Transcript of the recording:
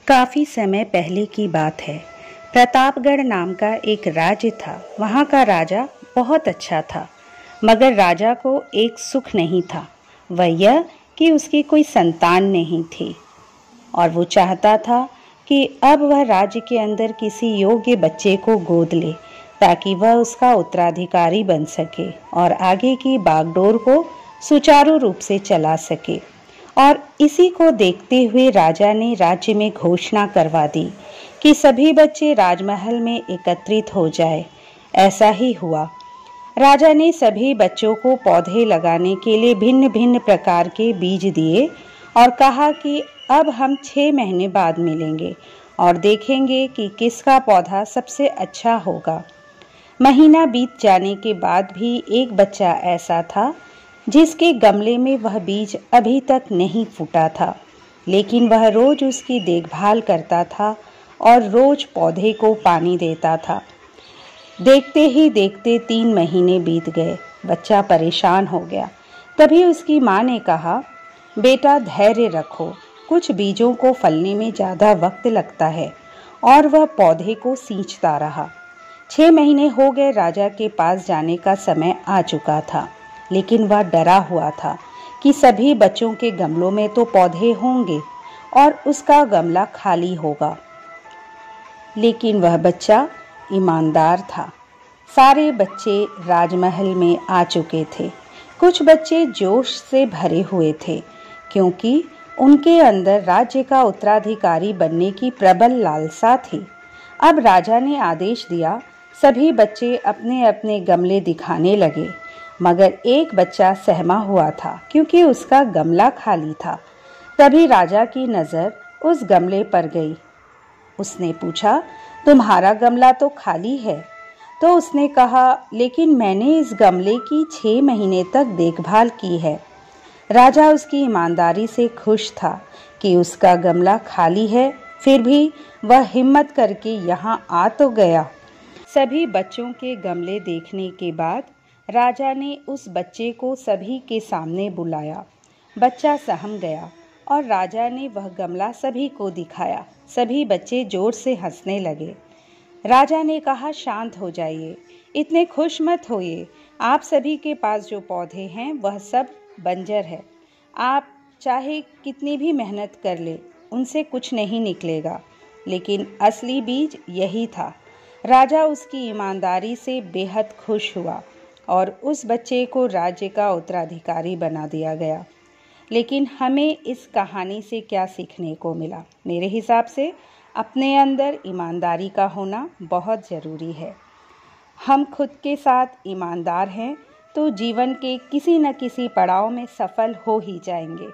काफ़ी समय पहले की बात है। प्रतापगढ़ नाम का एक राज्य था। वहाँ का राजा बहुत अच्छा था, मगर राजा को एक सुख नहीं था। वह यह कि उसकी कोई संतान नहीं थी और वो चाहता था कि अब वह राज्य के अंदर किसी योग्य बच्चे को गोद ले ताकि वह उसका उत्तराधिकारी बन सके और आगे की बागडोर को सुचारू रूप से चला सके। और इसी को देखते हुए राजा ने राज्य में घोषणा करवा दी कि सभी बच्चे राजमहल में एकत्रित हो जाए। ऐसा ही हुआ। राजा ने सभी बच्चों को पौधे लगाने के लिए भिन्न भिन्न प्रकार के बीज दिए और कहा कि अब हम 6 महीने बाद मिलेंगे और देखेंगे कि किसका पौधा सबसे अच्छा होगा। महीना बीत जाने के बाद भी एक बच्चा ऐसा था जिसके गमले में वह बीज अभी तक नहीं फूटा था, लेकिन वह रोज उसकी देखभाल करता था और रोज पौधे को पानी देता था। देखते ही देखते 3 महीने बीत गए। बच्चा परेशान हो गया। तभी उसकी माँ ने कहा, बेटा धैर्य रखो, कुछ बीजों को फलने में ज़्यादा वक्त लगता है। और वह पौधे को सींचता रहा। 6 महीने हो गए। राजा के पास जाने का समय आ चुका था, लेकिन वह डरा हुआ था कि सभी बच्चों के गमलों में तो पौधे होंगे और उसका गमला खाली होगा। लेकिन वह बच्चा ईमानदार था। सारे बच्चे राजमहल में आ चुके थे। कुछ बच्चे जोश से भरे हुए थे क्योंकि उनके अंदर राज्य का उत्तराधिकारी बनने की प्रबल लालसा थी। अब राजा ने आदेश दिया, सभी बच्चे अपने अपने गमले दिखाने लगे, मगर एक बच्चा सहमा हुआ था क्योंकि उसका गमला खाली था। तभी राजा की नज़र उस गमले पर गई। उसने पूछा, तुम्हारा गमला तो खाली है। तो उसने कहा, लेकिन मैंने इस गमले की 6 महीने तक देखभाल की है। राजा उसकी ईमानदारी से खुश था कि उसका गमला खाली है, फिर भी वह हिम्मत करके यहाँ आ तो गया। सभी बच्चों के गमले देखने के बाद राजा ने उस बच्चे को सभी के सामने बुलाया। बच्चा सहम गया और राजा ने वह गमला सभी को दिखाया। सभी बच्चे जोर से हंसने लगे। राजा ने कहा, शांत हो जाइए, इतने खुश मत होइए। आप सभी के पास जो पौधे हैं वह सब बंजर है। आप चाहे कितनी भी मेहनत कर ले, उनसे कुछ नहीं निकलेगा। लेकिन असली बीज यही था। राजा उसकी ईमानदारी से बेहद खुश हुआ और उस बच्चे को राज्य का उत्तराधिकारी बना दिया गया। लेकिन हमें इस कहानी से क्या सीखने को मिला? मेरे हिसाब से अपने अंदर ईमानदारी का होना बहुत ज़रूरी है। हम खुद के साथ ईमानदार हैं तो जीवन के किसी न किसी पड़ाव में सफल हो ही जाएंगे।